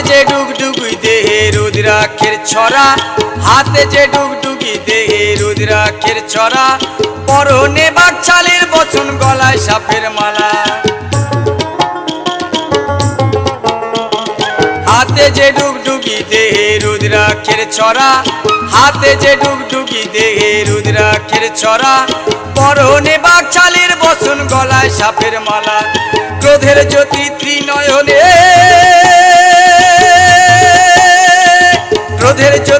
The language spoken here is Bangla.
যে ডুগডুগি দেহে রুদ্রাক্ষের ছড়া, হাতে যে ডুগডুগি দেহে রুদ্রাক্ষের ছড়া, পরনে বাকছালের বচন, গলায় সাপের মালা। হাতে যে ডুগডুগি দেহে রুদ্রাক্ষের ছড়া, হাতে যে ডুগডুগি দেহে রুদ্রাক্ষের ছড়া, পরনে বাকছালের বচন, গলায় সাপের মালা। ক্রোধের জ্যোতি ত্রিনয়নে, ক্রোধের জ্যোতি